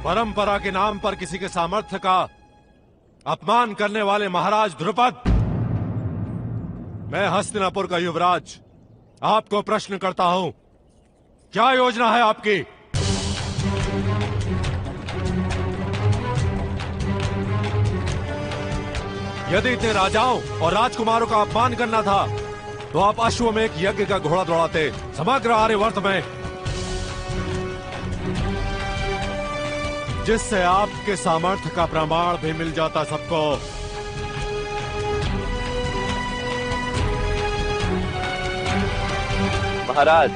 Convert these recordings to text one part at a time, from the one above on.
परंपरा के नाम पर किसी के सामर्थ्य का अपमान करने वाले महाराज द्रुपद, मैं हस्तिनापुर का युवराज आपको प्रश्न करता हूं, क्या योजना है आपकी? यदि इतने राजाओं और राजकुमारों का अपमान करना था तो आप अश्वमेध यज्ञ का घोड़ा दौड़ाते समग्र आर्यवर्त में, जिससे आपके सामर्थ्य का प्रमाण भी मिल जाता सबको। महाराज,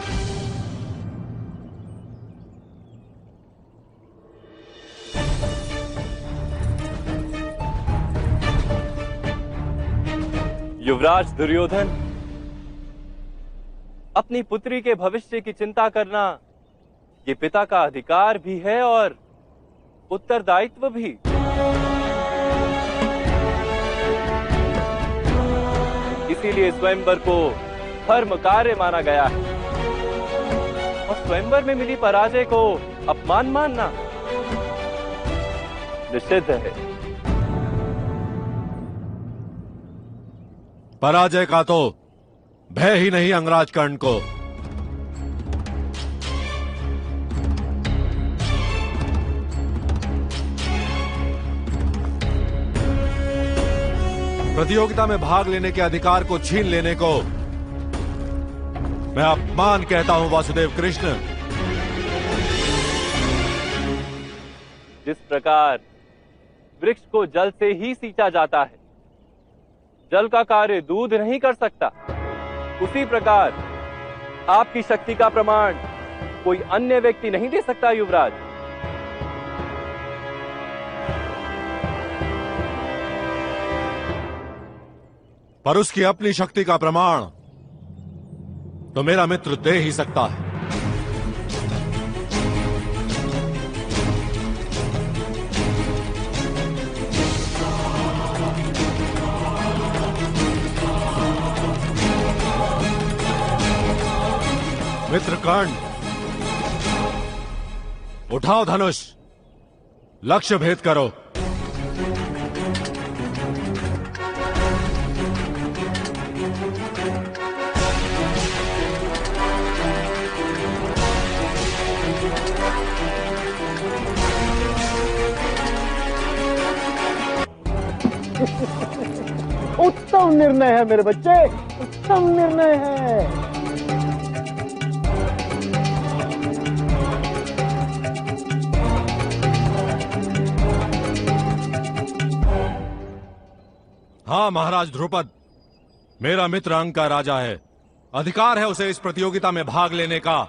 युवराज दुर्योधन, अपनी पुत्री के भविष्य की चिंता करना ये पिता का अधिकार भी है और उत्तरदायित्व भी। इसीलिए स्वयंवर को धर्म कार्य माना गया है और स्वयंवर में मिली पराजय को अपमान मानना निषिद्ध है। पराजय का तो भय ही नहीं अंगराज कर्ण को। प्रतियोगिता में भाग लेने के अधिकार को छीन लेने को मैं अपमान कहता हूं वासुदेव कृष्ण। जिस प्रकार वृक्ष को जल से ही सींचा जाता है, जल का कार्य दूध नहीं कर सकता, उसी प्रकार आपकी शक्ति का प्रमाण कोई अन्य व्यक्ति नहीं दे सकता युवराज। पर उसकी अपनी शक्ति का प्रमाण तो मेरा मित्र दे ही सकता है। मित्र कर्ण, उठाओ धनुष, लक्ष्य भेद करो। उत्तम निर्णय है मेरे बच्चे, उत्तम निर्णय है। हाँ महाराज ध्रुपद, मेरा मित्र अंग का राजा है, अधिकार है उसे इस प्रतियोगिता में भाग लेने का।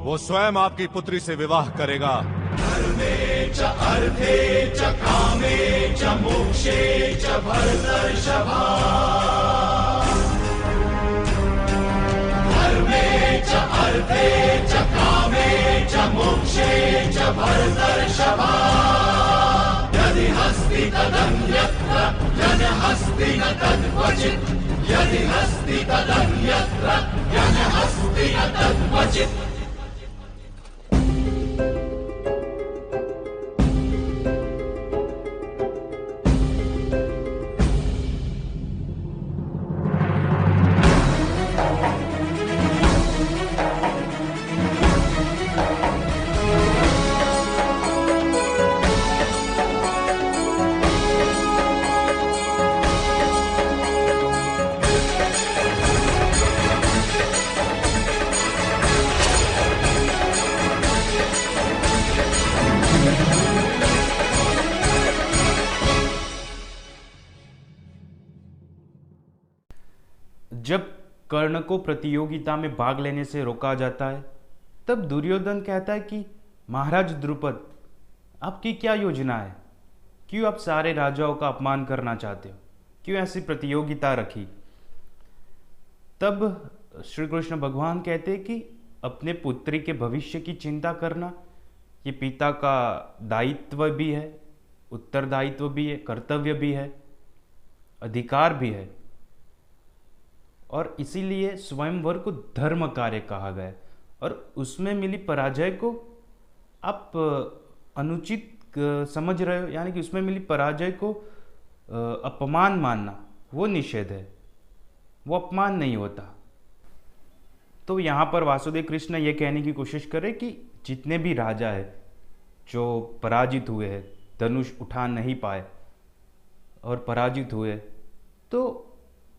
वो स्वयं आपकी पुत्री से विवाह करेगा। धर्मे च अर्थे च कामे च मोक्षे च भरतर्षभा। धर्मे च अर्थे च कामे च मोक्षे च भरतर्षभा। यदि हस्ति तदन्यत्र यनहस्ति न तद्क्वचित्। यदि हस्ति तदन्यत्र यनहस्ति न तद्क्वचित्। जब कर्ण को प्रतियोगिता में भाग लेने से रोका जाता है, तब दुर्योधन कहता है कि महाराज द्रुपद, आपकी क्या योजना है? क्यों आप सारे राजाओं का अपमान करना चाहते हो? क्यों ऐसी प्रतियोगिता रखी? तब श्री कृष्ण भगवान कहते हैं कि अपने पुत्री के भविष्य की चिंता करना ये पिता का दायित्व भी है, उत्तरदायित्व भी है, कर्तव्य भी है, अधिकार भी है। और इसीलिए स्वयंवर को धर्म कार्य कहा गया है। और उसमें मिली पराजय को आप अनुचित समझ रहे हो, यानी कि उसमें मिली पराजय को अपमान मानना वो निषेध है, वो अपमान नहीं होता। तो यहाँ पर वासुदेव कृष्ण ये कहने की कोशिश करे कि जितने भी राजा है जो पराजित हुए हैं, धनुष उठा नहीं पाए और पराजित हुए, तो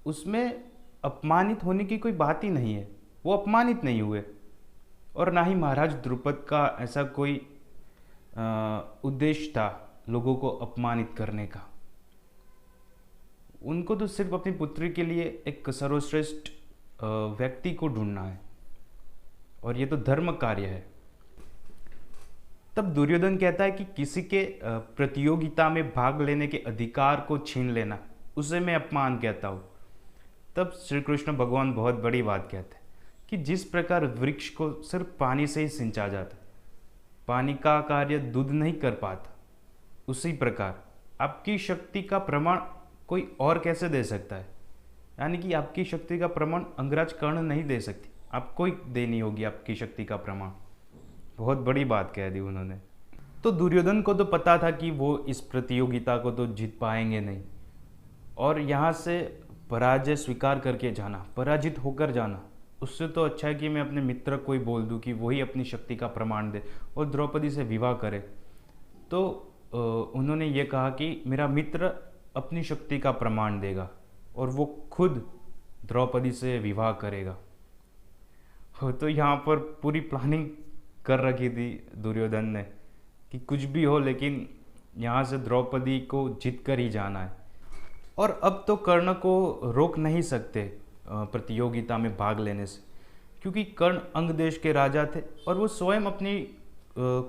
उसमें अपमानित होने की कोई बात ही नहीं है। वो अपमानित नहीं हुए, और ना ही महाराज द्रुपद का ऐसा कोई उद्देश्य था लोगों को अपमानित करने का। उनको तो सिर्फ अपनी पुत्री के लिए एक सर्वश्रेष्ठ व्यक्ति को ढूंढना है, और ये तो धर्म कार्य है। तब दुर्योधन कहता है कि किसी के प्रतियोगिता में भाग लेने के अधिकार को छीन लेना, उसे मैं अपमान कहता हूँ। तब श्री कृष्ण भगवान बहुत बड़ी बात कहते हैं कि जिस प्रकार वृक्ष को सिर्फ पानी से ही सिंचा जाता है, पानी का कार्य दूध नहीं कर पाता, उसी प्रकार आपकी शक्ति का प्रमाण कोई और कैसे दे सकता है। यानी कि आपकी शक्ति का प्रमाण अंगराज कर्ण नहीं दे सकती, आपको ही देनी होगी आपकी शक्ति का प्रमाण। बहुत बड़ी बात कह दी उन्होंने। तो दुर्योधन को तो पता था कि वो इस प्रतियोगिता को तो जीत पाएंगे नहीं, और यहाँ से पराजय स्वीकार करके जाना, पराजित होकर जाना, उससे तो अच्छा है कि मैं अपने मित्र को ही बोल दूं कि वही अपनी शक्ति का प्रमाण दे और द्रौपदी से विवाह करे। तो उन्होंने ये कहा कि मेरा मित्र अपनी शक्ति का प्रमाण देगा और वो खुद द्रौपदी से विवाह करेगा। तो यहाँ पर पूरी प्लानिंग कर रखी थी दुर्योधन ने कि कुछ भी हो, लेकिन यहाँ से द्रौपदी को जीत कर ही जाना है। और अब तो कर्ण को रोक नहीं सकते प्रतियोगिता में भाग लेने से, क्योंकि कर्ण अंग देश के राजा थे और वो स्वयं अपनी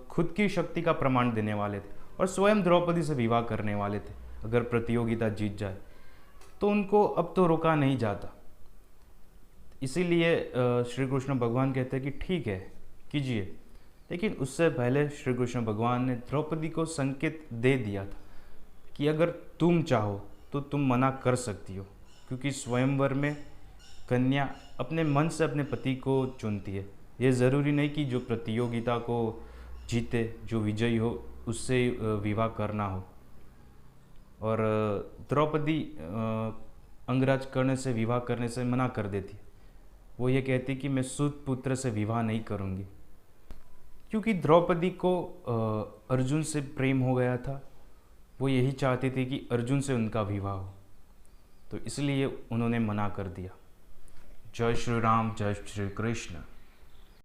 खुद की शक्ति का प्रमाण देने वाले थे और स्वयं द्रौपदी से विवाह करने वाले थे। अगर प्रतियोगिता जीत जाए तो उनको अब तो रोका नहीं जाता। इसीलिए श्री कृष्ण भगवान कहते हैं कि ठीक है कीजिए, लेकिन उससे पहले श्री कृष्ण भगवान ने द्रौपदी को संकेत दे दिया था कि अगर तुम चाहो तो तुम मना कर सकती हो, क्योंकि स्वयंवर में कन्या अपने मन से अपने पति को चुनती है। ये ज़रूरी नहीं कि जो प्रतियोगिता को जीते, जो विजयी हो, उससे विवाह करना हो। और द्रौपदी अंगराज कर्ण से विवाह करने से मना कर देती। वो ये कहती कि मैं सूत पुत्र से विवाह नहीं करूँगी, क्योंकि द्रौपदी को अर्जुन से प्रेम हो गया था। वो यही चाहती थी कि अर्जुन से उनका विवाह हो, तो इसलिए उन्होंने मना कर दिया। जय श्री राम, जय श्री कृष्ण।